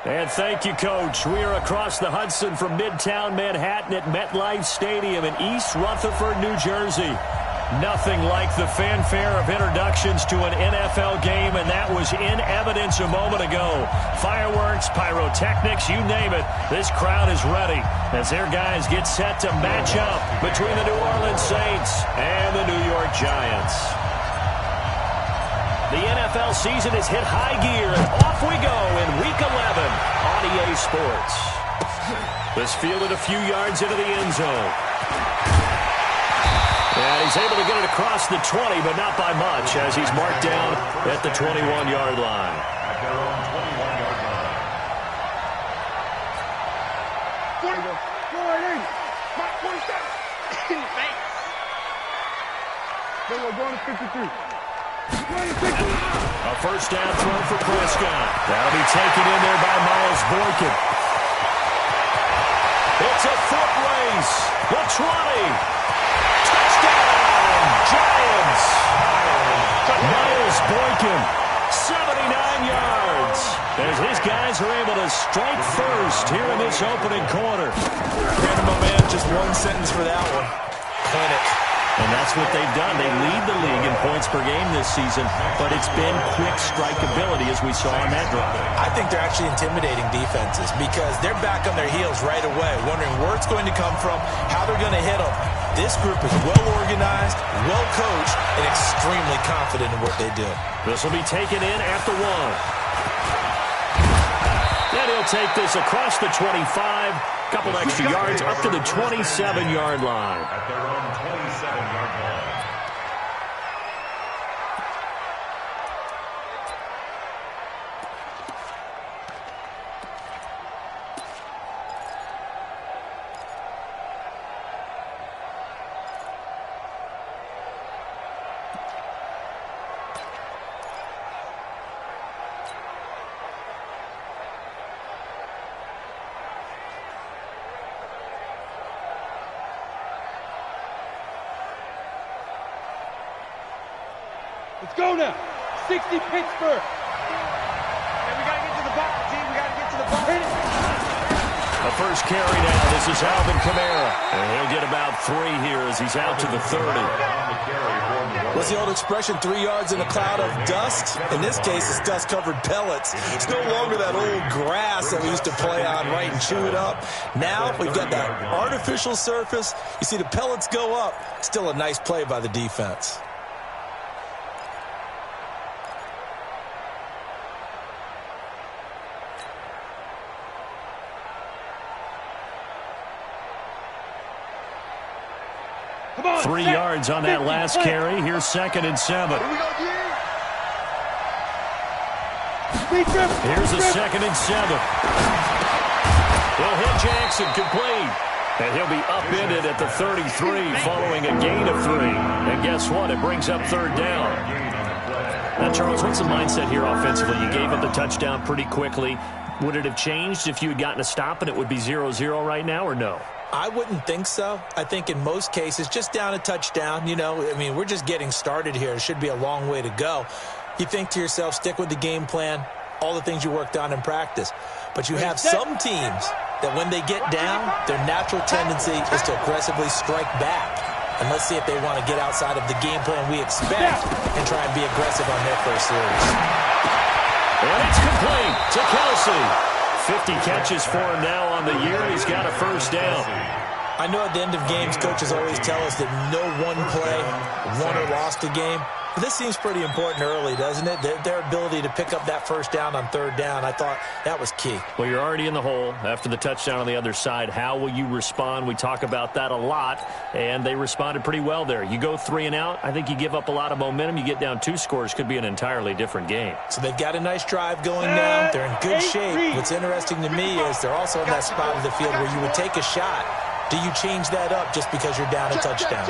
And thank you, Coach. We are across the Hudson from Midtown Manhattan at MetLife Stadium in East Rutherford, New Jersey. Nothing like the fanfare of introductions to an NFL game, and that was in evidence a moment ago. Fireworks, pyrotechnics, you name it. This crowd is ready as their guys get set to match up between the New Orleans Saints and the New York Giants. The NFL season has hit high gear, and off we go in Week 11 on EA Sports. This fielded a few yards into the end zone. And he's able to get it across the 20, but not by much, as he's marked down at the 21-yard line. At their own 21-yard line. Going to 53. A first down throw for Prescott. That'll be taken in there by Miles Boykin. It's a foot race. The 20. Touchdown, Giants. Miles Boykin, 79 yards. As his guys are able to strike first here in this opening quarter. Random man, just one sentence for that one. Clinic. And that's what they've done. They lead the league in points per game this season, but it's been quick strikeability as we saw on that drive. I think they're actually intimidating defenses because they're back on their heels right away, wondering where it's going to come from, how they're going to hit them. This group is well organized, well coached, and extremely confident in what they do. This will be taken in at the 1. And he'll take this across the 25. Couple extra yards up to the 27-yard line. At their own 27-yard line. Let's go now. 60 Pittsburgh. And we got to get to the ball, team. We got to get to the ball. The first carry now. This is Alvin Kamara. And he'll get about 3 here as he's out to the 30. What's the old expression, 3 yards in a cloud of dust? In this case, it's dust-covered pellets. It's no longer that old grass that we used to play on, right, and chew it up. Now we've got that artificial surface. You see the pellets go up. Still a nice play by the defense. On, 3 yards on that last carry. Here's 2nd and 7. Here's a 2nd and 7. He'll hit Jackson complete. And he'll be upended at the 33 following a gain of 3. And guess what? It brings up 3rd down. Now, Charles, what's the mindset here offensively? You gave up the touchdown pretty quickly. Would it have changed if you had gotten a stop and it would be 0-0 right now, or no? I wouldn't think so. I think in most cases, just down a touchdown, you know, I mean, we're just getting started here. It should be a long way to go. You think to yourself, stick with the game plan, all the things you worked on in practice. But you have some teams that when they get down, their natural tendency is to aggressively strike back. And let's see if they want to get outside of the game plan we expect and try and be aggressive on their first series. And it's complete to Kelsey. 50 catches for him now on the year. He's got a first down. I know at the end of games, coaches always tell us that no one play won or lost a game. But this seems pretty important early, doesn't it? Their ability to pick up that first down on 3rd down, I thought that was key. Well, you're already in the hole after the touchdown on the other side. How will you respond? We talk about that a lot, and they responded pretty well there. You go 3 and out, I think you give up a lot of momentum. You get down 2 scores, could be an entirely different game. So they've got a nice drive going now. They're in good shape. What's interesting to me is they're also in that spot of the field where you would take a shot. Do you change that up just because you're down a touchdown?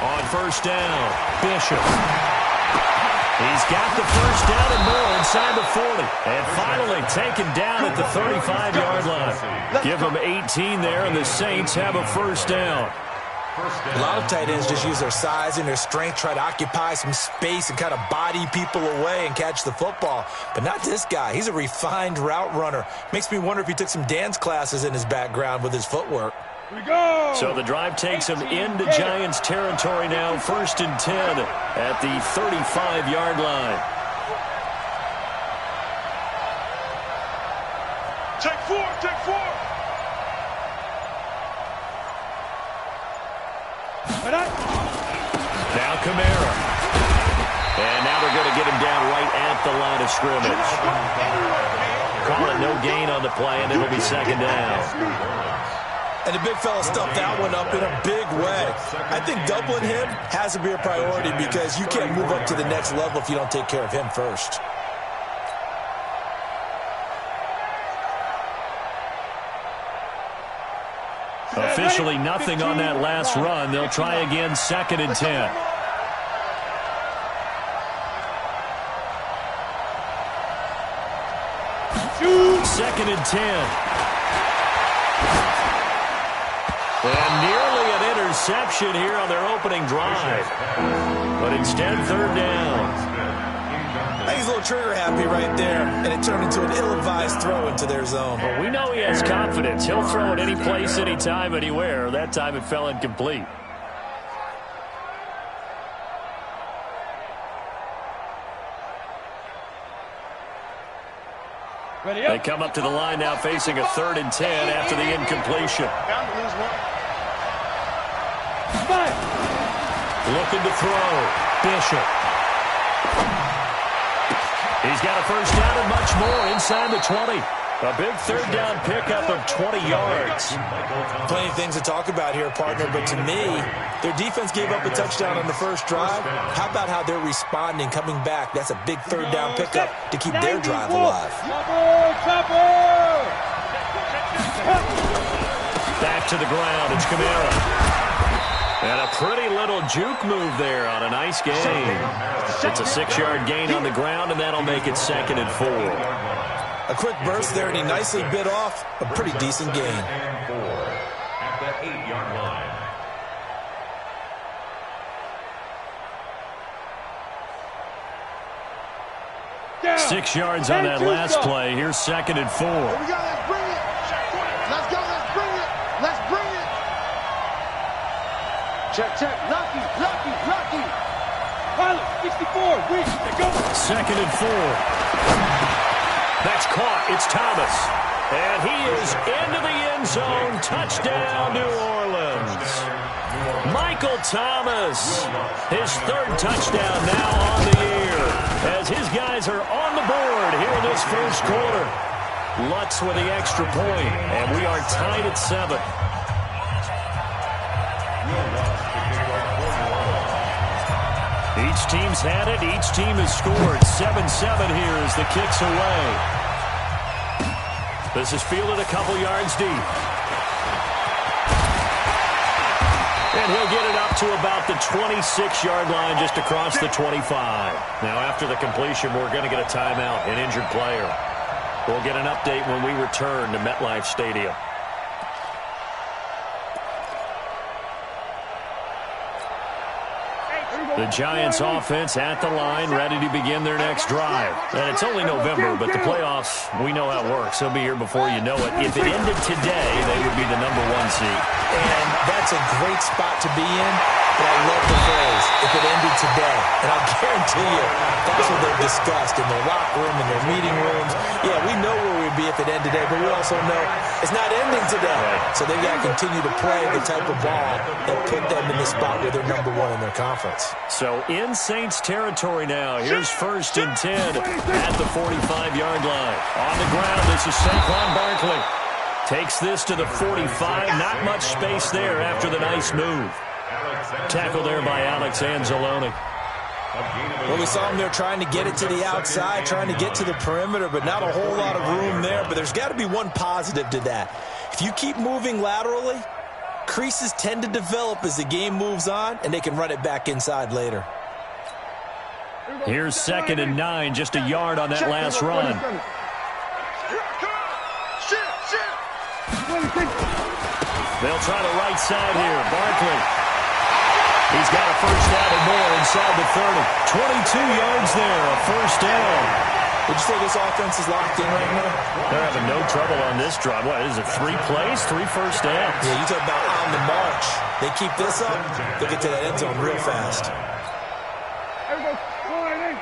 On first down, Bishop. He's got the first down and more inside the 40. And finally taken down at the 35-yard line. Give them 18 there, and the Saints have a first down. A lot of tight ends just use their size and their strength, try to occupy some space and kind of body people away and catch the football. But not this guy. He's a refined route runner. Makes me wonder if he took some dance classes in his background with his footwork. Here we go. So the drive takes him into Giants territory now. 1st and 10 at the 35-yard line. Take 4, take 4. Now Kamara. And now they're going to get him down right at the line of scrimmage. Call it no gain on the play, and it'll be 2nd down. And the big fella stuffed that one up in a big way. I think doubling him has to be a priority because you can't move up to the next level if you don't take care of him first. Officially nothing on that last run. They'll try again, 2nd and 10. Second and 10. And nearly an interception here on their opening drive. But instead, 3rd down. I think he's a little trigger happy right there, and it turned into an ill-advised throw into their zone. Well, we know he has confidence. He'll throw it any place, anytime, anywhere. That time it fell incomplete. They come up to the line now facing a 3rd and 10 after the incompletion. Looking to throw. Bishop. He's got a 1st down and much more inside the 20. A big 3rd down pickup of 20 yards. Plenty of things to talk about here, partner, but to me, their defense gave up a touchdown on the first drive. How about how they're responding, coming back? That's a big 3rd down pickup to keep their drive alive. Back to the ground. It's Kamara. And a pretty little juke move there on a nice gain. It's a 6-yard gain on the ground, and that'll make it 2nd and 4. A quick burst there, and he nicely bit off a pretty decent gain. And 4 at the 8-yard line. Down. 6 yards on that last play. Here's 2nd and 4. Here we go, let's bring it. Let's go, let's bring it. Let's bring it. Check, check. Lucky, lucky, lucky. Pilot, 64, weak, they go. 2nd and 4. That's caught. It's Thomas. And he is into the end zone. Touchdown, New Orleans. Michael Thomas, his 3rd touchdown now on the year as his guys are on the board here in this 1st quarter. Lutz with the extra point, and we are tied at 7. Each team's had it. Each team has scored. 7-7 here as the kick's away. This is fielded a couple yards deep. And he'll get it up to about the 26-yard line just across the 25. Now, after the completion, we're going to get a timeout, an injured player. We'll get an update when we return to MetLife Stadium. The Giants offense at the line, ready to begin their next drive. And it's only November, but the playoffs, we know how it works. They'll be here before you know it. If it ended today, they would be the number 1 seed. And that's a great spot to be in, but I love the phrase, if it ended today. And I'll guarantee you, that's what they've discussed in their locker room, in their meeting rooms. Yeah, we know where we'd be if it ended today, but we also know it's not ending today. So they've got to continue to play the type of ball that put them in the spot where they're number 1 in their conference. So in Saints territory now. Here's 1st and 10 at the 45-yard line. On the ground, this is Saquon Barkley. Takes this to the 45. Not much space there after the nice move. Tackle there by Alex Anzalone. Well, we saw him there trying to get it to the outside, trying to get to the perimeter, but not a whole lot of room there. But there's got to be one positive to that. If you keep moving laterally, creases tend to develop as the game moves on, and they can run it back inside later. Here's 2nd and 9, just a yard on that last run. They'll try the right side here. Barkley He's got a first down and more inside the 30. 22 yards there, a first down. Would you say this offense is locked in right now? They're having no trouble on this drive. What, is it 3 plays, 3 first downs? Yeah, you talk about on the march. They keep this up, they'll get to that end zone real fast. Everybody, line in.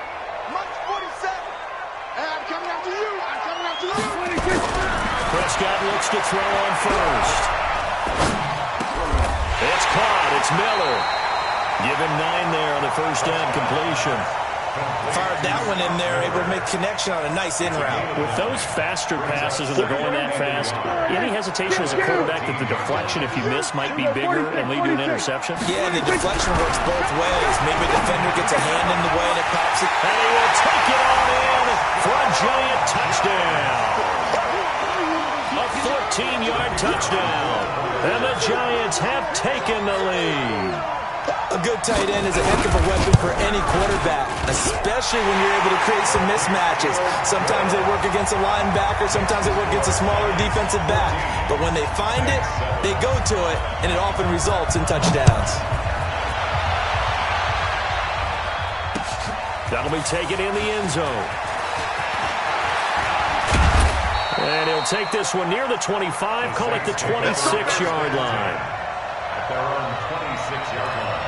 Mike 47. And I'm coming after you. I'm coming after you. 26. Prescott looks to throw on first. It's caught. It's Miller. Give him 9 there on the first down completion. Fired that one in there, able to make connection on a nice in route. With those faster passes when they're going that fast, any hesitation as a quarterback that the deflection, if you miss, might be bigger and lead to an interception? Yeah, the deflection works both ways. Maybe a defender gets a hand in the way and it pops it. And he will take it on in for a giant touchdown. A 14-yard touchdown. And the Giants have taken the lead. A good tight end is a heck of a weapon for any quarterback, especially when you're able to create some mismatches. Sometimes they work against a linebacker, sometimes they work against a smaller defensive back. But when they find it, they go to it, and it often results in touchdowns. That'll be taken in the end zone. And he'll take this one near the 25, call it the 26-yard line. At their own 26-yard line.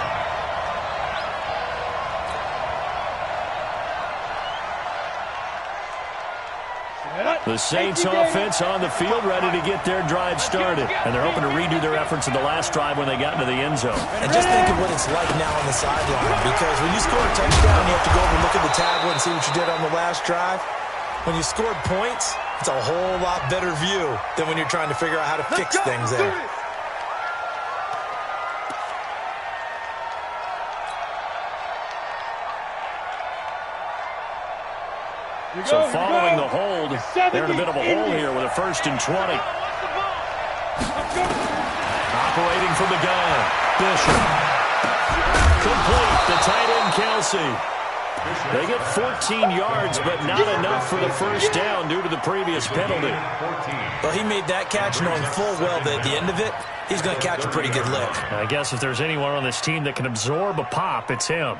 The Saints offense on the field, ready to get their drive started. And they're hoping to redo their efforts in the last drive when they got into the end zone. And just think of what it's like now on the sideline, because when you score a touchdown, you have to go over and look at the tablet and see what you did on the last drive. When you scored points, it's a whole lot better view than when you're trying to figure out how to fix things there. So following the hold, they're in a bit of a hole here with a 1st and 20. Operating from the gun, Bishop. Complete to tight end Kelsey. They get 14 yards, but not enough for the first down due to the previous penalty. Well, he made that catch knowing full well that at the end of it, he's going to catch a pretty good lick. I guess if there's anyone on this team that can absorb a pop, it's him.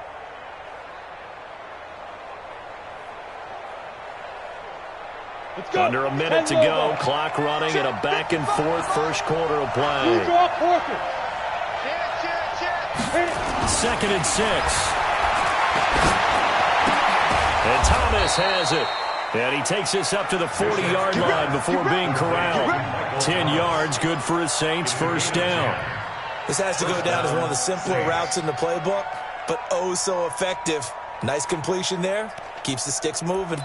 Under a minute to go, clock running, and a back-and-forth first quarter of play. 2nd and 6. And Thomas has it. And he takes this up to the 40-yard line before being corralled. 10 yards, good for his Saints, first down. This has to go down as one of the simpler routes in the playbook, but oh so effective. Nice completion there. Keeps the sticks moving.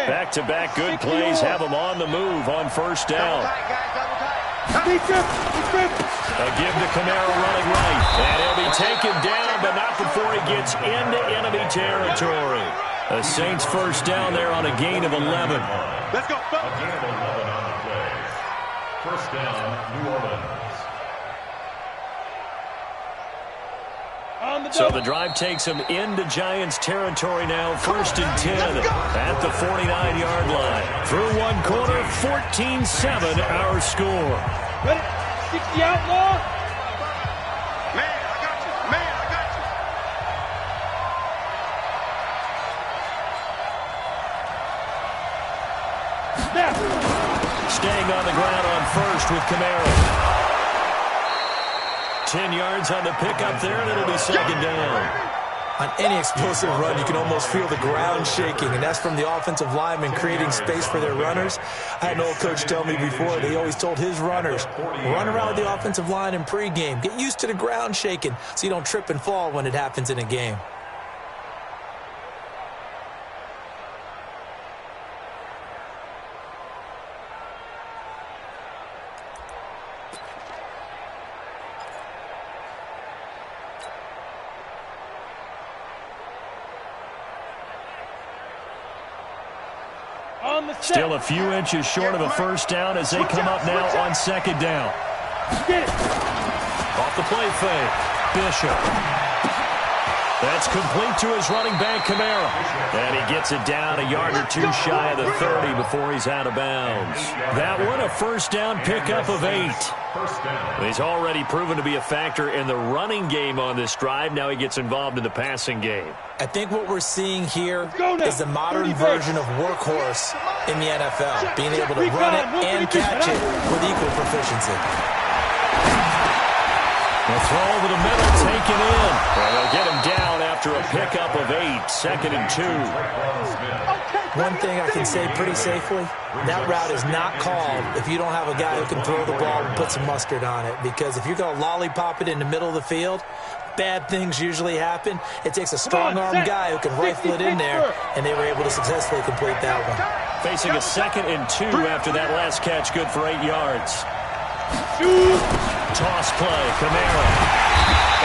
Back-to-back good plays have them on the move on first down. A give to Kamara running right. And he'll be taken down, but not before he gets into enemy territory. The Saints first down there on a gain of 11. Let's go. A gain of 11 on the play. First down, New Orleans. So the drive takes him into Giants territory now, 1st and 10 at the 49-yard line. Through one quarter, 14-7 our score. Ready? 60 outlaw. Man, I got you. Man, I got you. Snap. Staying on the ground on first with Kamara. 10 yards on the pickup there, and it'll be 2nd down. On any explosive run, you can almost feel the ground shaking, and that's from the offensive linemen creating space for their runners. I had an old coach tell me before, that he always told his runners, run around with the offensive line in pregame. Get used to the ground shaking so you don't trip and fall when it happens in a game. Still a few inches short of a first down as they come up now on 2nd down. Get it. Off the play fake, Bishop. That's complete to his running back, Kamara. And he gets it down a yard or two shy of the 30 before he's out of bounds. That one, a first down pickup of 8. He's already proven to be a factor in the running game on this drive. Now he gets involved in the passing game. I think what we're seeing here is the modern version of workhorse in the NFL, being able to run it and catch it with equal proficiency. The throw over the middle, taken in. And they'll get him down after a pickup of 8, 2nd and 2. One thing I can say pretty safely, that route is not called if you don't have a guy who can throw the ball and put some mustard on it. Because if you're going to lollipop it in the middle of the field, bad things usually happen. It takes a strong-arm guy who can rifle it in there, and they were able to successfully complete that one. Facing a 2nd and 2 after that last catch, good for 8 yards. Toss play, Kamara.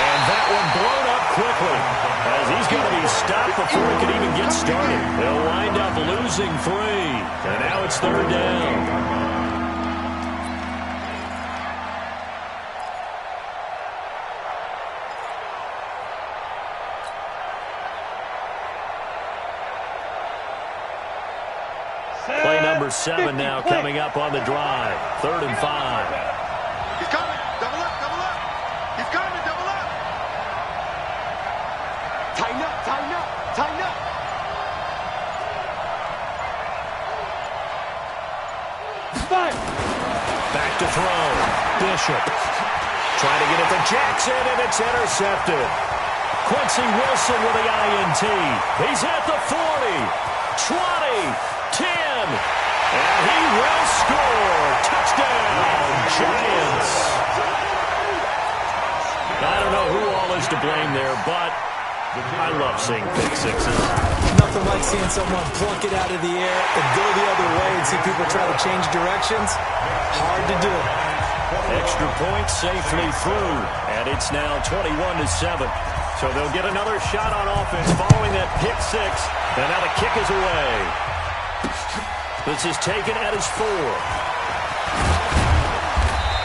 And that one blown up quickly as he's going to be stopped before he can even get started. They'll wind up losing 3. And now it's 3rd down. Play number 7 now coming up on the drive. 3rd and 5. He's coming. Double up, double up. He's coming, double up. Tighten up, tighten up, tighten up. Back to throw. Bishop. Trying to get it to Jackson, and it's intercepted. Quincy Wilson with the INT. He's at the 40, 20, 10. And he will score. Touchdown, Giants. I don't know who all is to blame there, but I love seeing pick sixes. Nothing like seeing someone plunk it out of the air and go the other way and see people try to change directions. Hard to do. Extra point safely through, and it's now 21-7. So they'll get another shot on offense following that pick 6, and now the kick is away. This is taken at his 4.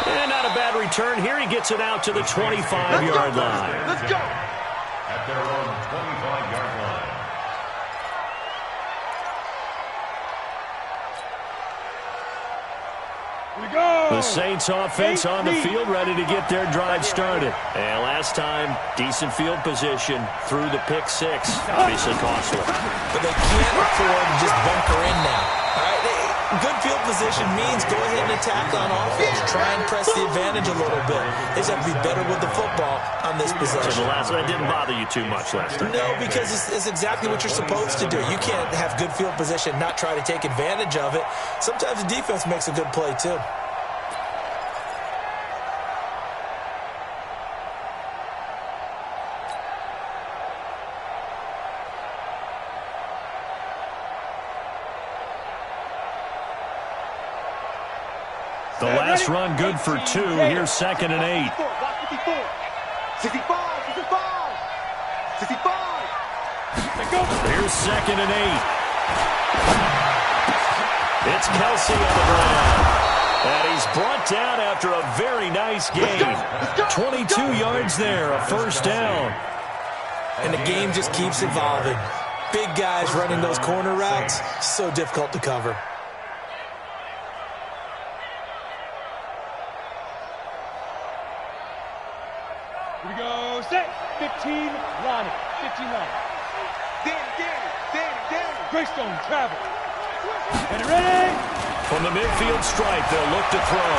And not a bad return here. He gets it out to the 25-yard line. Let's go. At their own 25-yard line. The Saints offense on the field, ready to get their drive started. And last time, decent field position through the pick 6. Obviously costly. But they can't afford to just bunker in now. All right, good field position means go ahead and attack on offense. Try and press the advantage a little bit. They just have to be better with the football on this possession. So the last one didn't bother you too much last time. No, because it's exactly what you're supposed to do. You can't have good field position, not try to take advantage of it. Sometimes the defense makes a good play, too. The last run good for 2. Here's 2nd and 8. 65, 65, 65. Here's 2nd and 8. It's Kelsey on the ground. And he's brought down after a very nice game. 22 yards there, a first down. And the game just keeps evolving. Big guys running those corner routes, so difficult to cover. Here we go, set, 15, line it, 15 line. Danny. Greystone, travel. And ready? From the midfield stripe, they'll look to throw.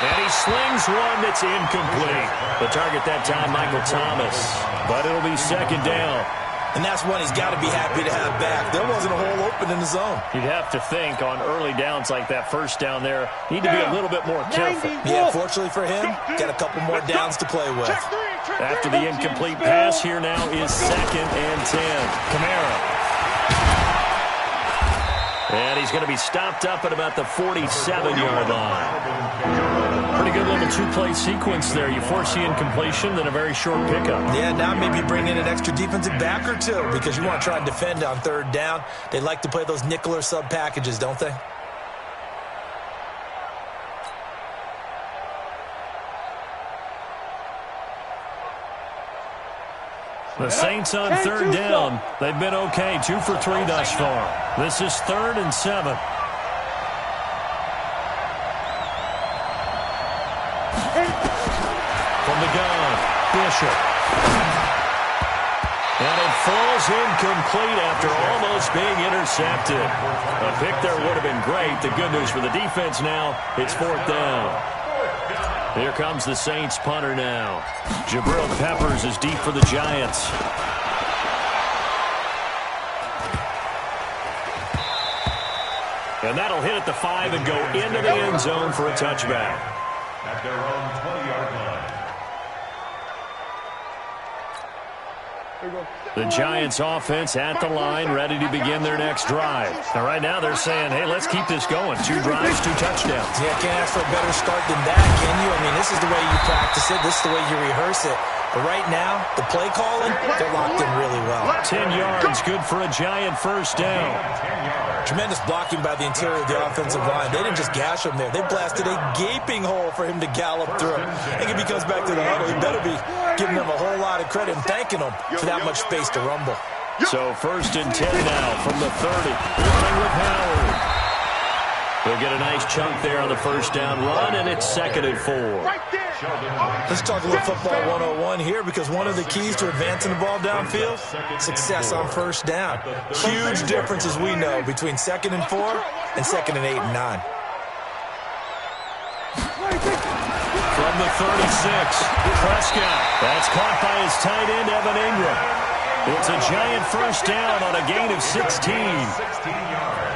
And he slings one that's incomplete. The target that time, Michael Thomas. But it'll be 2nd down. And that's one he's got to be happy to have back. There wasn't a hole open in the zone. You'd have to think on early downs like that first down there, need to be a little bit more careful. Yeah, fortunately for him, got a couple more downs to play with. After the incomplete pass, here now is 2nd and 10. Kamara. And he's going to be stopped up at about the 47-yard line. Pretty good little 2-play sequence there. You force the incompletion, then a very short pickup. Yeah, now maybe bring in an extra defensive back or 2 because you want to try and defend on 3rd down. They like to play those nickel or sub packages, don't they? The Saints on third down. They've been okay, 2 for 3 thus far. This is 3rd and 7. From the gun, Bishop. And it falls incomplete after almost being intercepted. A pick there would have been great. The good news for the defense now, it's 4th down. Here comes the Saints punter now. Jabril Peppers is deep for the Giants. And that'll hit at the 5 and go into the end zone for a touchback. At their own 20-yard line. The Giants offense at the line, ready to begin their next drive. Now, right now they're saying, hey, let's keep this going. 2 drives, 2 touchdowns. Yeah, can't ask for a better start than that, can you? I mean, this is the way you practice it. This is the way you rehearse it. But right now, the play calling, they're locked in really well. 10 yards, good for a Giant first down. Tremendous blocking by the interior of the offensive line. They didn't just gash him there. They blasted a gaping hole for him to gallop through. I think if he comes back to the huddle, he better be giving them a whole lot of credit and thanking them for that much space to rumble. So 1st and 10 now from the 30. Running with Howard. He'll get a nice chunk there on the first down run, and it's 2nd and 4. Let's talk a little football 101 here, because one of the keys to advancing the ball downfield, success on first down. Huge difference, as we know, between 2nd and 4 and 2nd and 8 and 9. From the 36, Prescott. That's caught by his tight end, Evan Ingram. It's a Giant first down on a gain of 16.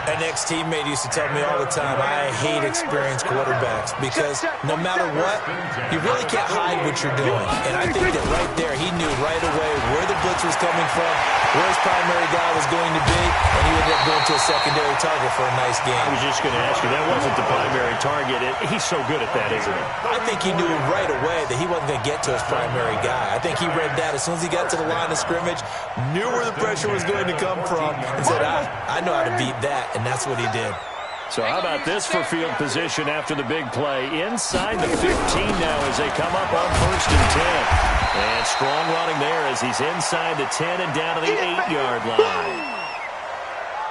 An ex-teammate used to tell me all the time, I hate experienced quarterbacks, because no matter what, you really can't hide what you're doing. And I think that right there, he knew right away where the blitz was coming from, where his primary guy was going to be, and he ended up going to a secondary target for a nice game. I was just going to ask you, that wasn't the primary target. He's so good at that, isn't he? I think he knew right away that he wasn't going to get to his primary guy. I think he read that as soon as he got to the line of scrimmage, knew where the pressure was going to come from, and said, I know how to beat that. And that's what he did. So how about this for field position after the big play? Inside the 15 now as they come up on 1st and 10. And strong running there as he's inside the 10 and down to the 8-yard line.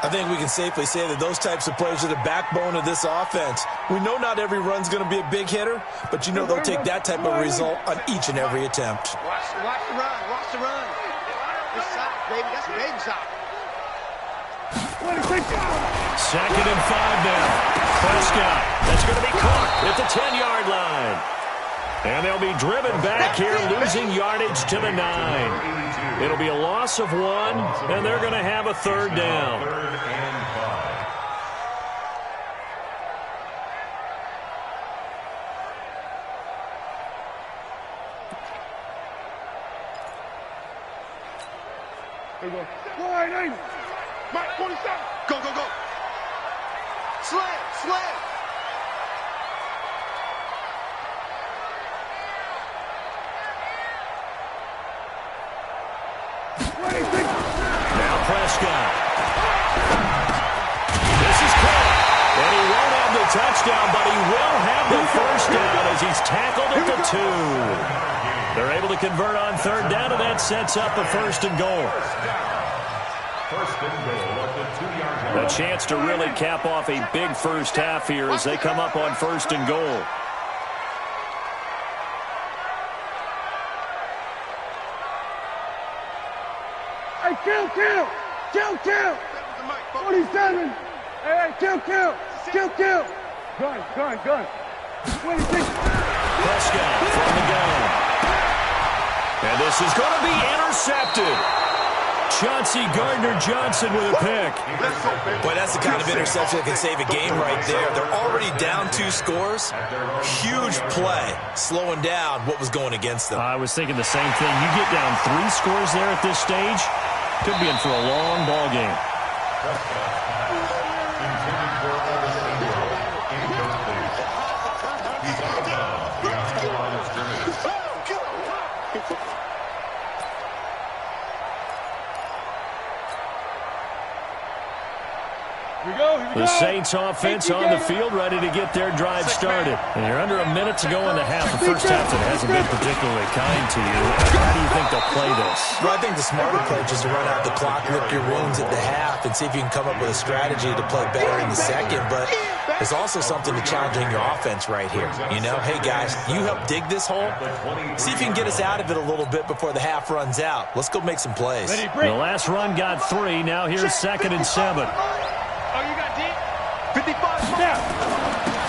I think we can safely say that those types of plays are the backbone of this offense. We know not every run's going to be a big hitter, but you know they'll take that type of result on each and every attempt. Watch the run. Watch the run. This side, baby. That's a baby side. 2nd and 5 now. Prescott. That's going to be caught at the 10-yard line. And they'll be driven back here, losing yardage to the 9. It'll be a loss of 1, and they're going to have a 3rd down. 3rd and 5. Wide eight. Mike, 47. Go, go, go. Slam, slam. Now Prescott. This is caught. And he won't have the touchdown, but he will have the first down as he's tackled at the 2. They're able to convert on 3rd down, and that sets up a 1st and goal. 1st and goal at the 2-yard line. A chance to really cap off a big first half here as they come up on 1st and goal. Hey, kill! 47! Hey, kill! Gun! 26! Prescott from the gun. And this is going to be intercepted. Chauncey Gardner-Johnson with a pick. Boy, that's the kind of interception that can save a game right there. They're already down 2 scores. Huge play, slowing down what was going against them. I was thinking the same thing. You get down 3 scores there at this stage, could be in for a long ball game. Here we go. The Saints offense on the field, ready to get their drive started. And you're under a minute to go in the half. The first half that hasn't been particularly kind to you. How do you think they'll play this? Well, I think the smart approach is to run out the clock, lick your wounds at the half, and see if you can come up with a strategy to play better in the second. But there's also something to challenging your offense right here. You know, hey, guys, you help dig this hole. See if you can get us out of it a little bit before the half runs out. Let's go make some plays. The last run got 3. Now here's 2nd and 7. Oh, you got deep? 55 now.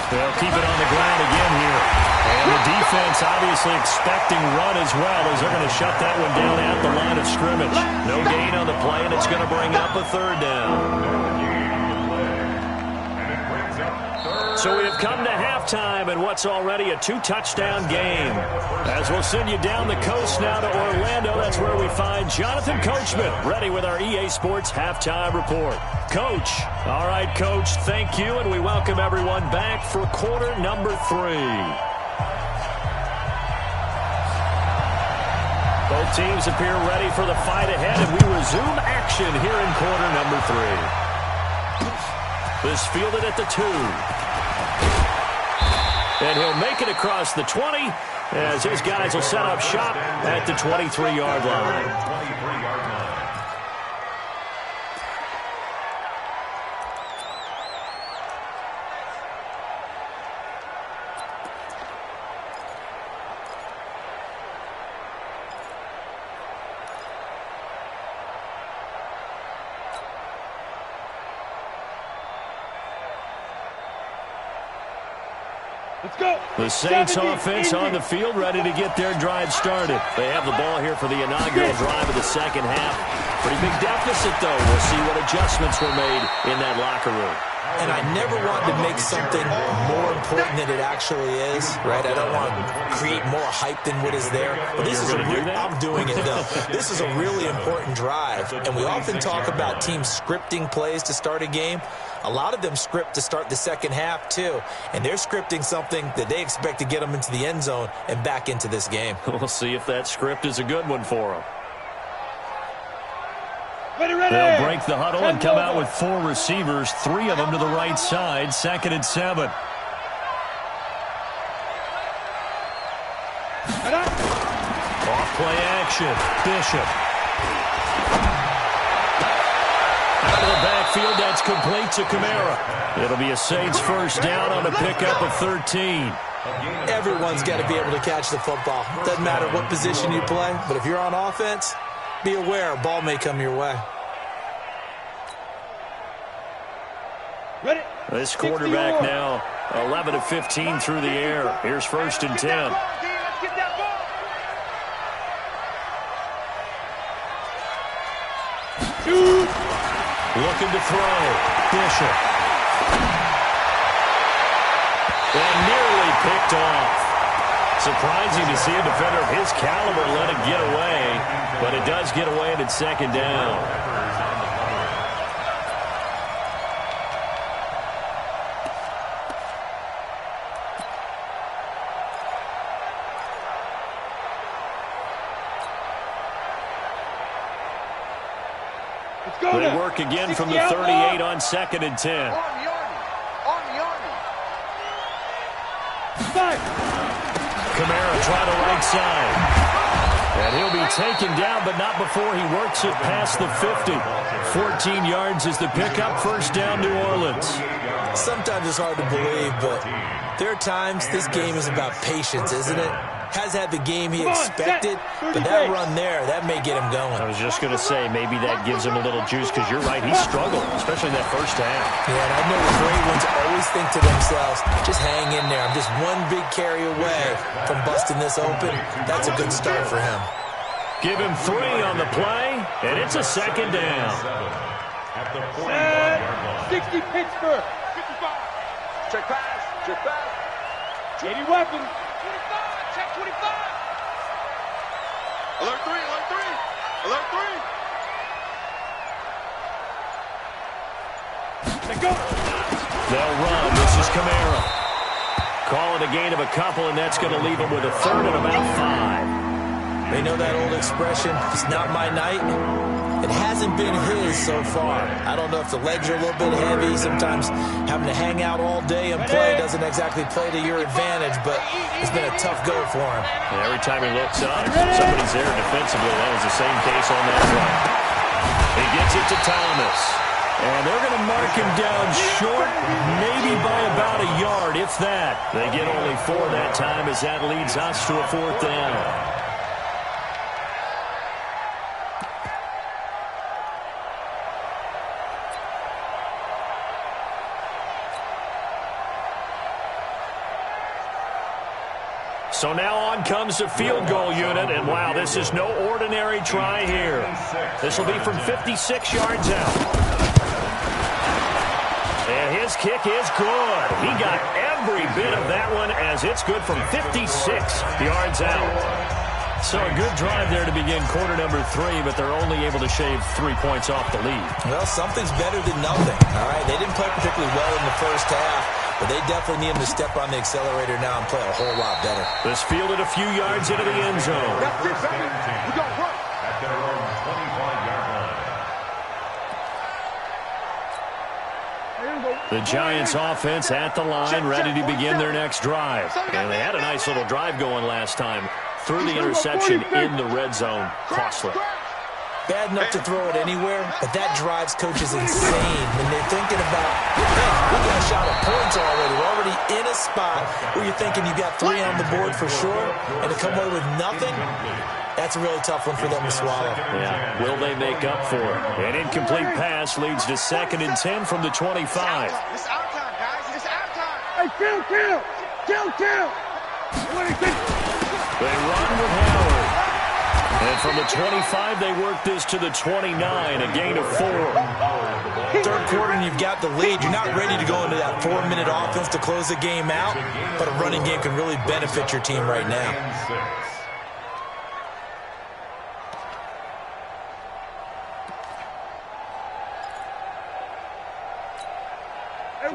They'll keep it on the ground again here. And the defense obviously expecting run as well, as they're going to shut that one down at the line of scrimmage. No gain on the play, and it's going to bring up a 3rd down. So we have come to halftime in what's already a 2-touchdown game. As we'll send you down the coast now to Orlando, that's where we find Jonathan Coachman, ready with our EA Sports Halftime Report. Coach. All right, Coach, thank you, and we welcome everyone back for quarter number 3. Both teams appear ready for the fight ahead, and we resume action here in quarter number 3. This fielded at the 2. And he'll make it across the 20 as his guys will set up shop at the 23-yard line. Let's go. The Saints offense on the field, ready to get their drive started. They have the ball here for the inaugural drive of the second half. Pretty big deficit, though. We'll see what adjustments were made in that locker room. And I never want to make something more important than it actually is, right? I don't want to create more hype than what is there. But this is I'm doing it, though. This is a really important drive. And we often talk about teams scripting plays to start a game. A lot of them script to start the second half, too. And they're scripting something that they expect to get them into the end zone and back into this game. We'll see if that script is a good one for them. Ready, ready. They'll break the huddle and come out with 4 receivers, 3 of them to the right side, 2nd and 7. Off play action. Bishop. Out of the backfield, that's complete to Kamara. It'll be a Saints first down on a pickup of 13. Everyone's got to be able to catch the football. Doesn't matter what position you play, but if you're on offense, be aware a ball may come your way. Ready. This quarterback now 11 of 15 through the air. Here's 1st and 10. Let's get that ball. Looking to throw. Bishop. And nearly picked off. Surprising to see a defender of his caliber let it get away, but it does get away and it's 2nd down. They work again from the 38 on 2nd and 10. Kamara try to right side. And he'll be taken down, but not before he works it past the 50. 14 yards is the pickup. First down, New Orleans. Sometimes it's hard to believe, but there are times this game is about patience, isn't it? Has had the game he expected, but that run there, that may get him going. I was just going to say, maybe that gives him a little juice, because you're right, he struggled, especially in that first half. Yeah, and I know the great ones always think to themselves, just hang in there. I'm just one big carry away from busting this open. That's a good start for him. Give him 3 on the play, and it's a 2nd down. At the 60 Pittsburgh. 55. Check pass. Check pass. 80 weapons. 25. Check 25. Alert 3. Alert 3. Alert 3. Let's go. They'll run. This is Kamara. Call it a gain of a couple, and that's going to leave him with a 3rd and about 5. They know that old expression, it's not my night. It hasn't been his so far. I don't know if the legs are a little bit heavy. Sometimes having to hang out all day and play doesn't exactly play to your advantage, but it's been a tough go for him. And every time he looks up, somebody's there defensively. That was the same case on that run. He gets it to Thomas. And they're going to mark him down short, maybe by about a yard, if that. They get only 4 that time as that leads us to a 4th down. So now on comes the field goal unit, and wow, this is no ordinary try here. This will be from 56 yards out. And his kick is good. He got every bit of that one as it's good from 56 yards out. So a good drive there to begin quarter number 3, but they're only able to shave 3 points off the lead. Well, something's better than nothing, all right? They didn't play particularly well in the first half, but they definitely need him to step on the accelerator now and play a whole lot better. This fielded a few yards into the end zone. That's it, baby. We got to run. At their own 25-yard line. The Giants offense at the line, ready to begin their next drive. And they had a nice little drive going last time. Threw the interception in the red zone. Costly. Bad enough to throw it anywhere, but that drives coaches insane when they're thinking about, hey, we got a shot at points already. We're already in a spot where you're thinking you got 3 on the board for sure, and to come away with nothing, that's a really tough one for them to swallow. Yeah, will they make up for it? An incomplete pass leads to 2nd and 10 from the 25. It's our time, guys. It's our time. Hey, kill. They run with Howard. And from the 25, they work this to the 29, a gain of 4. Third quarter and you've got the lead. You're not ready to go into that 4-minute offense to close the game out, but a running game can really benefit your team right now.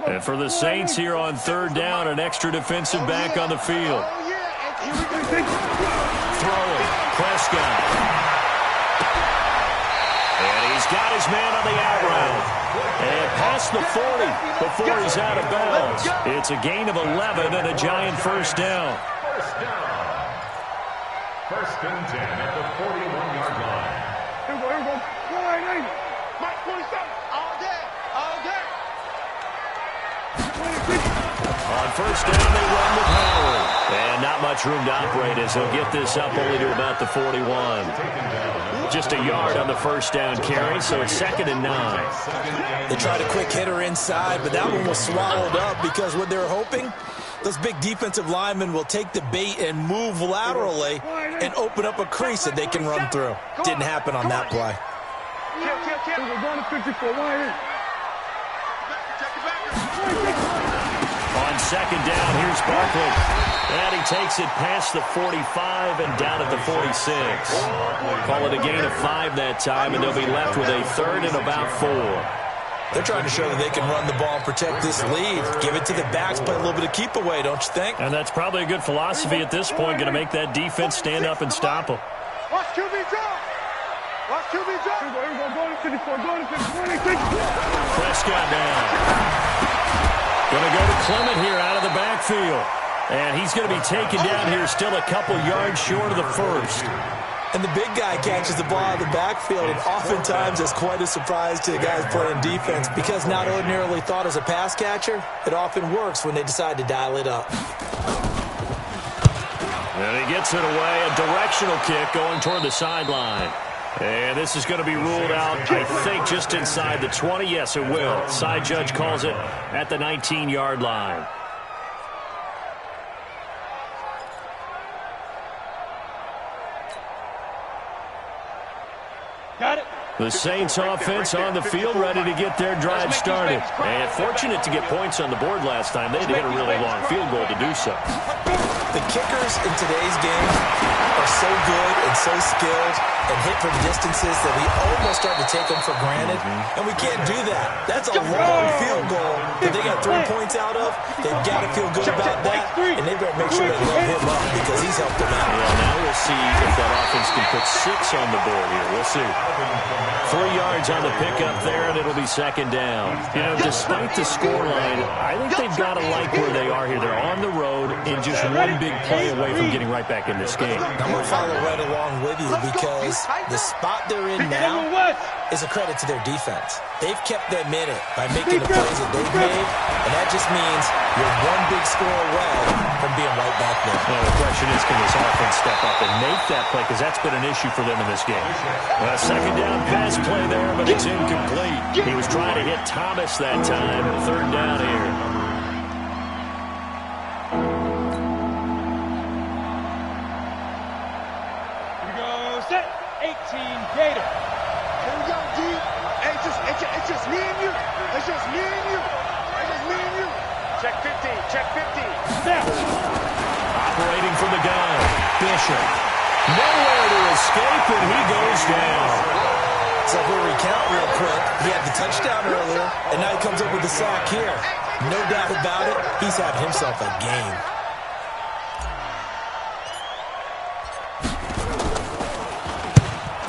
And for the Saints here on 3rd down, an extra defensive back on the field. Throwing, Prescott. And he's got his man on the out route. And past the 40 before he's out of bounds. It's a gain of 11 and a Giant 1st down. First and 10 at the 41-yard line. Here we go. Mike 27. All day. On 1st down, they run with Howard. And not much room to operate as they'll get this up only to about the 41. Just a yard on the 1st down carry, so it's 2nd and 9. They tried a quick hitter inside, but that one was swallowed up because what they're hoping, those big defensive linemen will take the bait and move laterally and open up a crease that they can run through. Didn't happen on that play. We're going to 54. On 2nd down, here's Barkley. And he takes it past the 45 and down at the 46. Call it a gain of 5 that time, and they'll be left with a 3rd and about 4. They're trying to show that they can run the ball and protect this lead. Give it to the backs, play a little bit of keep away, don't you think? And that's probably a good philosophy at this point, going to make that defense stand up and stop them. Watch QB drop. Here we go. Going to 54. Prescott down. Going to go to Clement here out of the backfield. And he's going to be taken down here still a couple yards short of the 1st. And the big guy catches the ball out of the backfield, and oftentimes it's quite a surprise to the guys playing defense because not ordinarily thought as a pass catcher, it often works when they decide to dial it up. And he gets it away, a directional kick going toward the sideline. And this is going to be ruled out, I think, just inside the 20. Yes, it will. Side judge calls it at the 19-yard line. Got it. The Saints offense on the field, ready to get their drive started. And fortunate to get points on the board last time. They had to hit a really long field goal to do so. The kickers in today's game are so good and so skilled and hit from distances that we almost start to take them for granted, and we can't do that. That's a long field goal that they got 3 points out of. They've got to feel good about that, and they better make sure they load him up because he's helped them out. Well, now we'll see if that offense can put 6 on the board here. We'll see. 3 yards on the pickup there, and it'll be second down. You know, despite the scoreline, I think they've got to like where they are here. They're on the road and just one big play away from getting right back in this game. I'm going to follow right along with you because the spot they're in now is a credit to their defense. They've kept them in it by making the plays that they've made, and that just means you're one big score away from being right back there. Well, the question is, can this offense step up and make that play? Because that's been an issue for them in this game. Second down pass play there, but it's incomplete. He was trying to hit Thomas that time. Third down here. Here we go, set, 18, Gator. Here we go, D. Hey, it's just me and you. It's just me and you. It's just me and you. Check 15. Check 15. Snap. Operating from the gun. Bishop. Nowhere to escape, and he goes down. So if we recount real quick, he had the touchdown earlier, and now he comes up with the sack here. No doubt about it, he's had himself a game.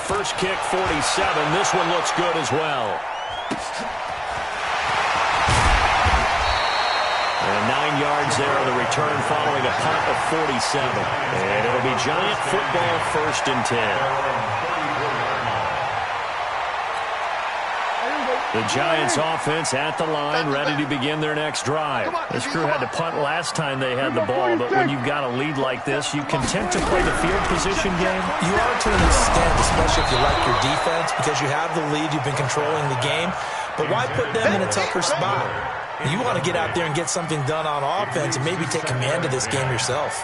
First kick, 47. This one looks good as well. And 9 yards there on the return following a punt of 47. And it'll be Giant football, 1st and 10. The Giants offense at the line, ready to begin their next drive. This crew had to punt last time they had the ball, but when you've got a lead like this, you content to play the field position game? You are to an extent, especially if you like your defense, because you have the lead, you've been controlling the game. But why put them in a tougher spot? You want to get out there and get something done on offense and maybe take command of this game yourself.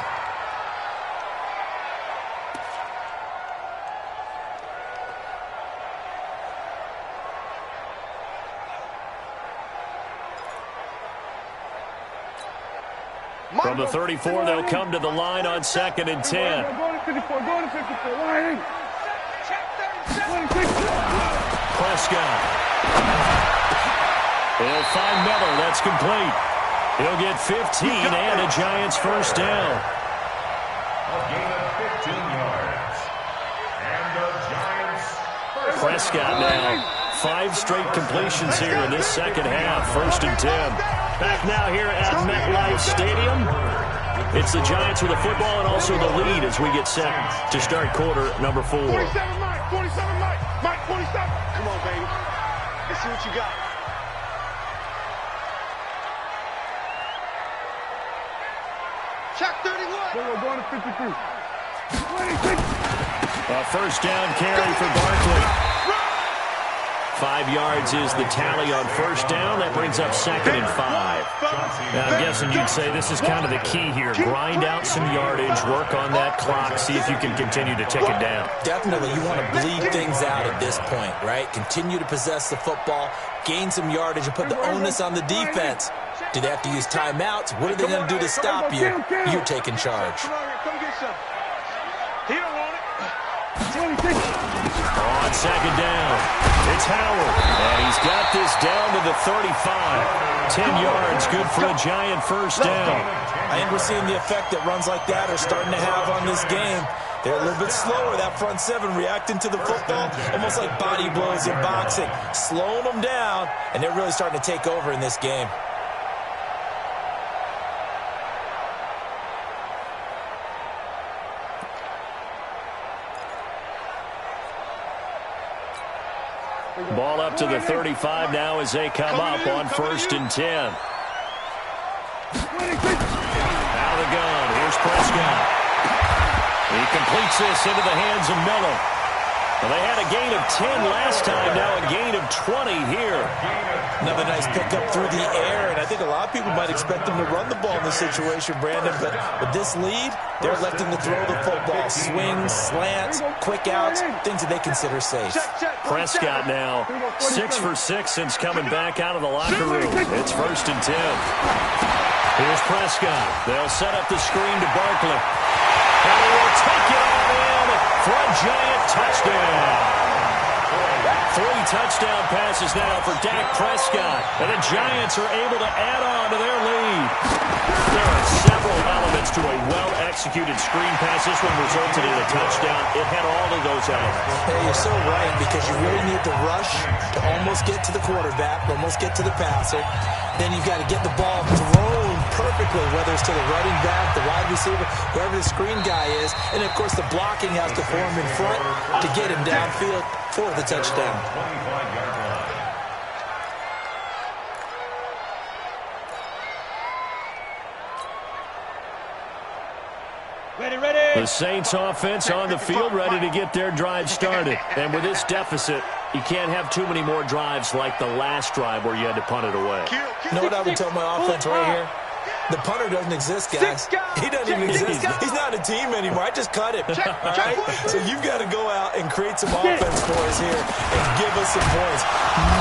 From the 34, they'll come to the line on 2nd and 10. Prescott. He'll find Miller. That's complete. He'll get 15 and a Giants first down. A gain of 15 yards. And the Giants first Prescott now. 5 straight completions here in this second half. 1st and 10. Back now here at MetLife Stadium. It's the Giants with the football and also the lead as we get set to start quarter number 4. 47 Mike. 47 Mike. Mike 47. Come on, baby. Let's see what you got. Check 31. Going to 53. A first down carry for Barkley. 5 yards is the tally on first down. That brings up 2nd and 5. Now, I'm guessing you'd say this is kind of the key here. Grind out some yardage, work on that clock, see if you can continue to tick it down. Definitely, you want to bleed things out at this point, right? Continue to possess the football, gain some yardage, and put the onus on the defense. Do they have to use timeouts? What are they going to do to stop you? You're taking charge. Come get some. He don't want it. On 2nd down, it's Howard, and he's got this down to the 35. 10 yards, good for a Giant first down. I think we're seeing the effect that runs like that are starting to have on this game. They're a little bit slower, that front 7, reacting to the football, almost like body blows in boxing, slowing them down, and they're really starting to take over in this game. Ball up to the 35 now as they come up on 1st and 10. Out of the gun, here's Prescott. He completes this into the hands of Miller. Well, they had a gain of 10 last time, now a gain of 20 here. Another nice pickup through the air, and I think a lot of people might expect them to run the ball in this situation, Brandon, but with this lead, they're electing to throw the football. Swings, slants, quick outs, things that they consider safe. Prescott now 6 for 6 since coming back out of the locker room. It's 1st and 10. Here's Prescott. They'll set up the screen to Barkley. And he will take it all in for a Giant touchdown. 3 touchdown passes now for Dak Prescott. And the Giants are able to add on to their lead. There are several elements to a well-executed executed screen pass. This one resulted in a touchdown. It had all of those elements. Hey, you're so right, because you really need to rush to almost get to the quarterback, almost get to the passer. Then you've got to get the ball thrown perfectly, whether it's to the running back, the wide receiver, whoever the screen guy is. And, of course, the blocking has to form in front to get him downfield for the touchdown. Ready. The Saints offense on the field, ready to get their drive started. And with this deficit, you can't have too many more drives like the last drive where you had to punt it away. You know what I would tell my offense right here? The punter doesn't exist, guys. He doesn't even exist. He's not a team anymore. I just cut him. All right? So you've got to go out and create some offense for us here and give us some points.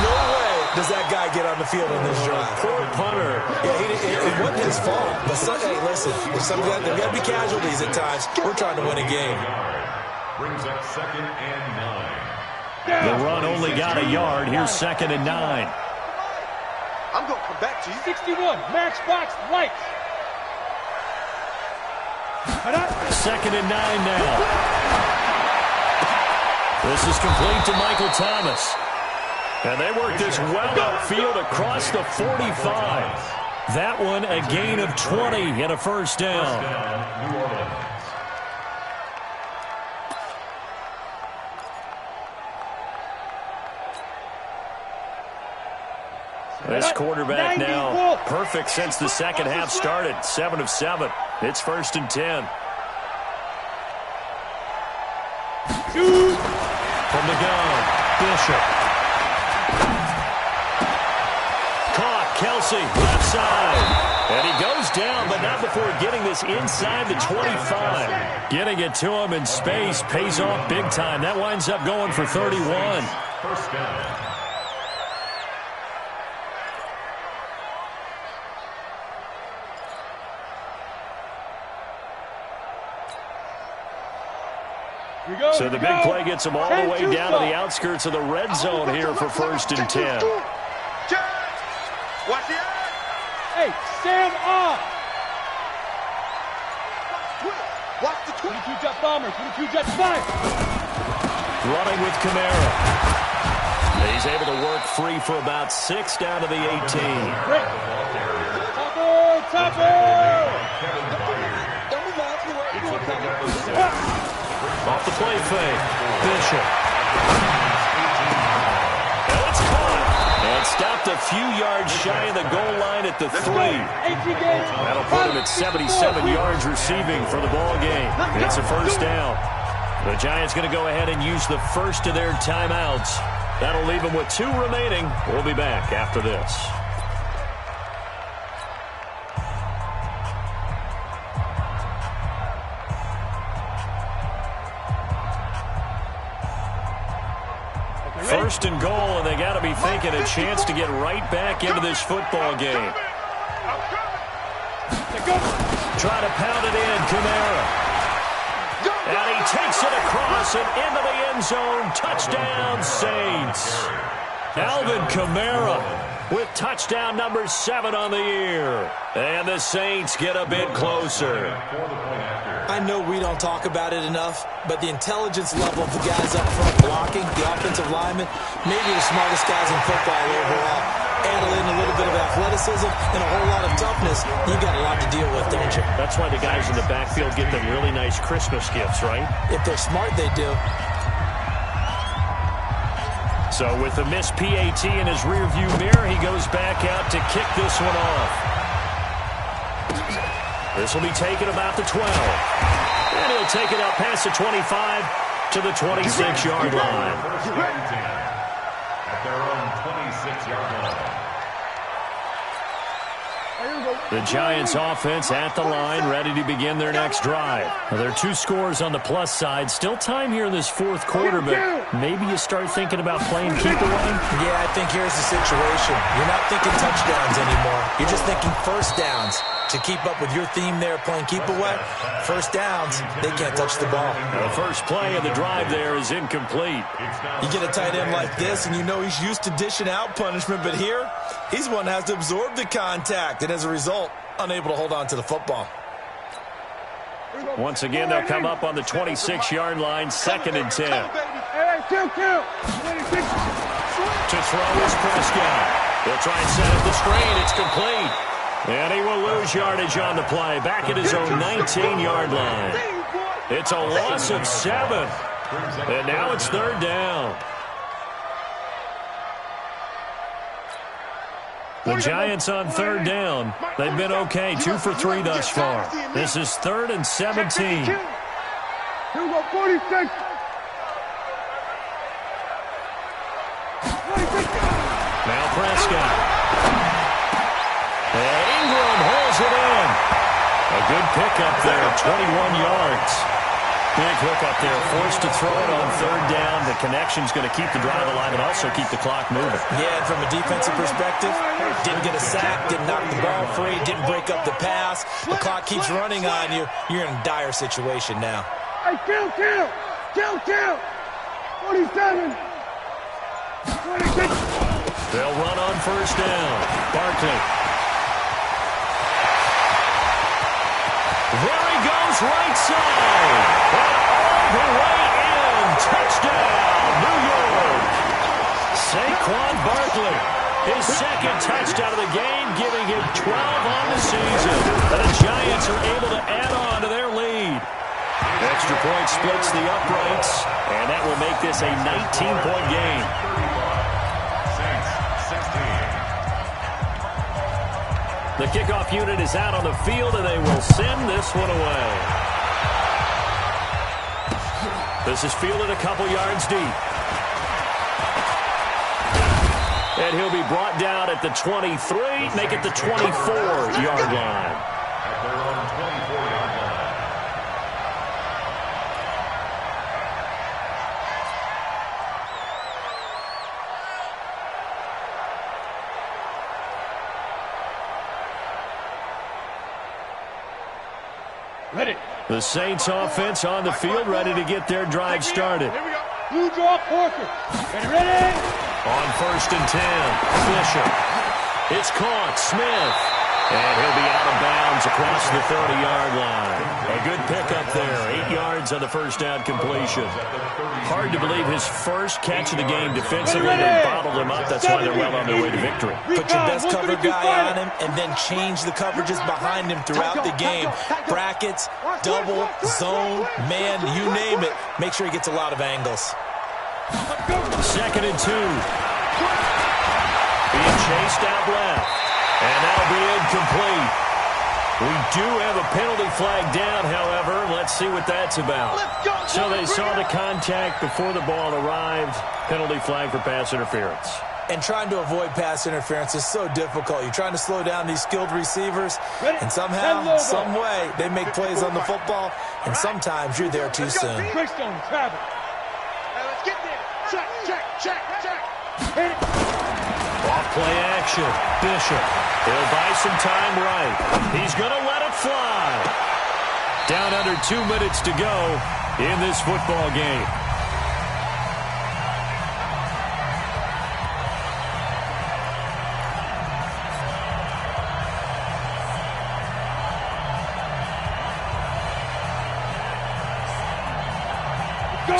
No way does that guy get on the field on this drive. Poor punter. Yeah, it wasn't his fault. But hey, listen, there's got to be casualties at times. We're trying to win a game. Brings up 2nd and 9. The run only got a yard. Here's 2nd and 9. I'm going to come back to you. 61, Matchbox Lights. 2nd and 9 now. This is complete to Michael Thomas. And they work this well upfield across the 45. That one a gain of 20 and a first down. New Orleans. This quarterback now perfect since the second half started. 7 of 7. It's 1st and 10. From the gun, Bishop. Caught, Kelsey, left side. And he goes down, but not before getting this inside the 25. Getting it to him in space pays off big time. That winds up going for 31. First down. So the big play gets him all the way down to the outskirts of the red zone here for 1st and 10. Watch it. Hey, stand off. Watch the 22 Jet Bombers, 22 Jet Spy. Running with Kamara. He's able to work free for about 6 down to the 18. Great. Topper. Off the play fake. Bishop. And it's caught. And stopped a few yards shy of the goal line at the 3. That'll put him at 77 yards receiving for the ball game. It's a first down. The Giants going to go ahead and use the first of their timeouts. That'll leave them with 2 remaining. We'll be back after this. First and goal, and they got to be thinking a chance to get right back into this football game. Try to pound it in, Kamara. And he takes it across and into the end zone. Touchdown, Saints. Alvin Kamara with touchdown number 7 on the year. And the Saints get a bit closer. I know we don't talk about it enough, but the intelligence level of the guys up front blocking, the offensive linemen, maybe the smartest guys in football overall. Add in a little bit of athleticism and a whole lot of toughness, you got a lot to deal with, don't you? That's why the guys in the backfield get them really nice Christmas gifts, right? If they're smart, they do. So with the missed PAT in his rearview mirror, he goes back out to kick this one off. This will be taken about the 12. And he'll take it up past the 25 to the 26-yard line. At their own 26-yard line. The Giants offense at the line, ready to begin their next drive. Now, there are 2 scores on the plus side. Still time here in this 4th quarter, but maybe you start thinking about playing keep away? Yeah, I think here's the situation. You're not thinking touchdowns anymore. You're just thinking first downs. To keep up with your theme there, playing keep away, first downs, they can't touch the ball. The first play of the drive there is incomplete. You get a tight end like this, and you know he's used to dishing out punishment, but here, he's one that has to absorb the contact, and as a result, unable to hold on to the football. Once again, they'll come up on the 26-yard line, 2nd and 10. Kill. To throw is Prescott. He'll try and set up the screen. It's complete. And he will lose yardage on the play. Back at his own 19-yard line. It's a loss of 7. And now it's 3rd down. The Giants on 3rd down. They've been okay, 2 for 3 thus far. This is 3rd and 17. Here we go, 46. Now Prescott. And Ingram holds it in. A good pickup there, 21 yards. Big hook up there, forced to throw it on 3rd down. The connection's going to keep the drive alive and also keep the clock moving. Yeah, and from a defensive perspective, didn't get a sack, didn't knock the ball free, didn't break up the pass. The clock keeps running on you. You're in a dire situation now. Hey, kill. 47. 26. They'll run on 1st down. Barkley. There he goes, right side. And all the way in. Touchdown, New York. Saquon Barkley. His 2nd touchdown of the game, giving him 12 on the season. And the Giants are able to add on to their lead. Extra point splits the uprights, and that will make this a 19-point game. The kickoff unit is out on the field, and they will send this one away. This is fielded a couple yards deep. And he'll be brought down at the 23, make it the 24-yard line. At their own 24-yard line. Ready. The Saints offense on the field, ready to get their drive started. Here we go. Blue draw, Porker. Ready? On 1st and 10, Fisher. It's caught, Smith. And he'll be out of bounds across the 30-yard line. A good pickup there, 8 yards on the 1st down completion. Hard to believe his first catch of the game defensively. They bottled him up. That's why they're well on their way to victory. Put your best cover guy on him and then change the coverages behind him throughout the game. Brackets, double, zone, man, you name it. Make sure he gets a lot of angles. 2nd and 2. Being chased out left. And that'll be incomplete. We do have a penalty flag down, however. Let's see what that's about. So they saw the contact before the ball arrived. Penalty flag for pass interference. And trying to avoid pass interference is so difficult. You're trying to slow down these skilled receivers, and somehow, some way, they make plays on the football, and sometimes you're there too soon. Greystone, travel. Let's get there. Check. Hit it. Off play action. Bishop. He'll buy some time right. He's going to let it fly. Down under 2 minutes to go in this football game.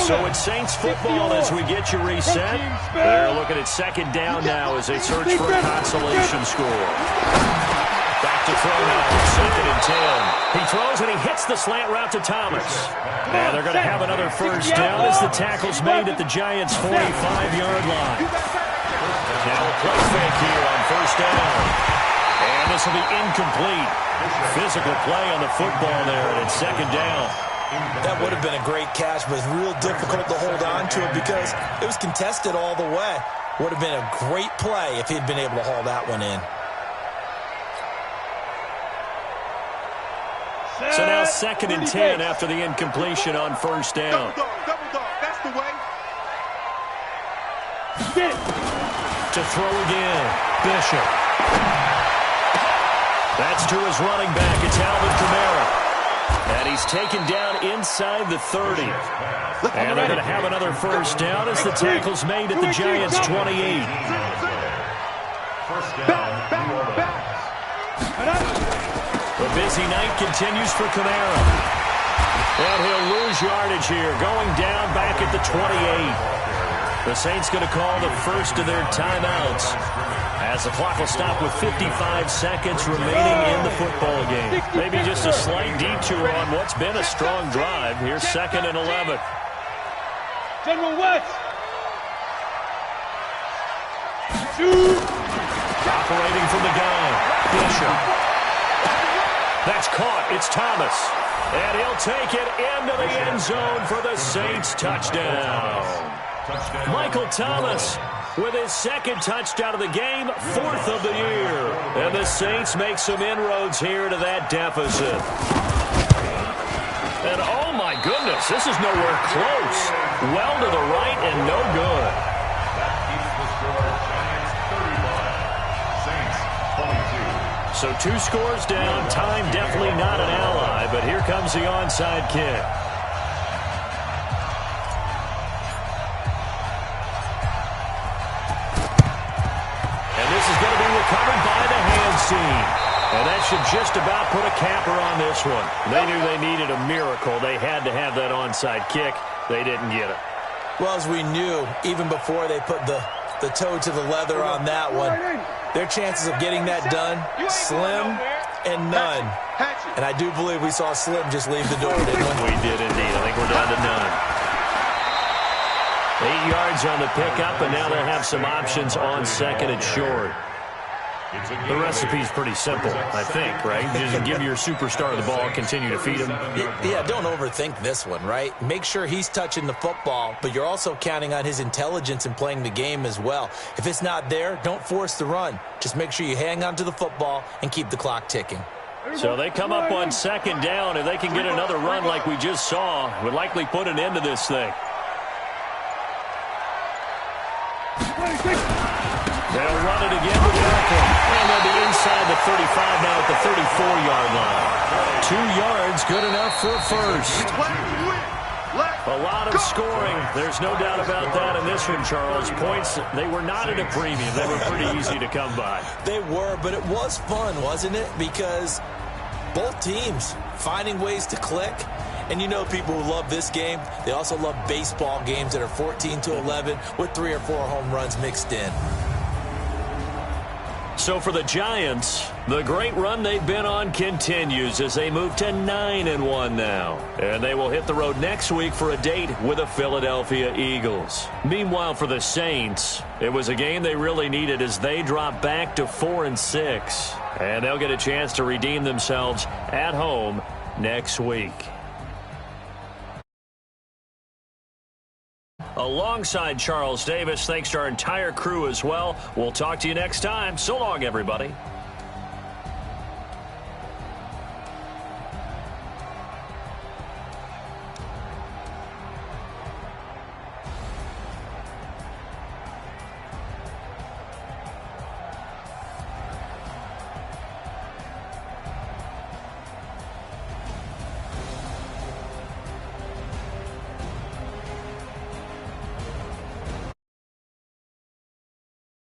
So it's Saints football as we get you reset. They're looking at 2nd down now as they search for a consolation score. Back to throw now, 2nd and 10. He throws and he hits the slant route to Thomas. And they're going to have another 1st down as the tackle's made at the Giants' 45-yard line. Now a play fake here on 1st down. And this will be incomplete. Physical play on the football there, and it's 2nd down. That would have been a great catch, but it's real difficult to hold on to it because it was contested all the way. Would have been a great play if he'd been able to haul that one in. So now 2nd and 10 after the incompletion on 1st down. Double dog. That's the way. Get it. To throw again, Bishop. That's to his running back. It's Alvin Kamara. And he's taken down inside the 30. And they're going to have another 1st down as the tackle's made at the Giants' 28. 1st down, New Orleans. The busy night continues for Kamara. And he'll lose yardage here, going down back at the 28. The Saints going to call the first of their timeouts, as the clock will stop with 55 seconds remaining in the football game. Maybe just a slight detour on what's been a strong drive. Here's 2nd and 11. General West. Shoot. Operating from the gun. Bishop. That's caught. It's Thomas. And he'll take it into the end zone for the Saints touchdown. Michael Thomas with his 2nd touchdown of the game, 4th of the year. And the Saints make some inroads here to that deficit. And oh my goodness, this is nowhere close. Well to the right and no good. That keeps the score Giants 35, Saints 22. So 2 scores down. Time definitely not an ally, but here comes the onside kick. And this is going to be recovered by the hands team. And that should just about put a capper on this one. They knew they needed a miracle. They had to have that onside kick. They didn't get it. Well, as we knew, even before they put the toe to the leather on that one, their chances of getting that done, slim and none. And I do believe we saw Slim just leave the door, didn't we? We did indeed. I think we're down to none. 8 yards on the pickup, and now they'll have some options on 2nd and short. The recipe's pretty simple, I think, right? Just give your superstar the ball, continue to feed him. Yeah, don't overthink this one, right? Make sure he's touching the football, but you're also counting on his intelligence in playing the game as well. If it's not there, don't force the run. Just make sure you hang on to the football and keep the clock ticking. So they come up on 2nd down. If they can get another run like we just saw, would likely put an end to this thing. They'll run it again with Malcolm. And they'll be inside the 35 now at the 34-yard line. 2 yards, good enough for a first. A lot of scoring. There's no doubt about that in this one, Charles. Points, they were not at a premium. They were pretty easy to come by. They were, but it was fun, wasn't it? Because both teams finding ways to click. And you know people who love this game, they also love baseball games that are 14-11 with 3 or 4 home runs mixed in. So for the Giants, the great run they've been on continues as they move to 9-1 now. And they will hit the road next week for a date with the Philadelphia Eagles. Meanwhile, for the Saints, it was a game they really needed as they drop back to 4-6. And they'll get a chance to redeem themselves at home next week. Alongside Charles Davis, thanks to our entire crew as well. We'll talk to you next time. So long, everybody.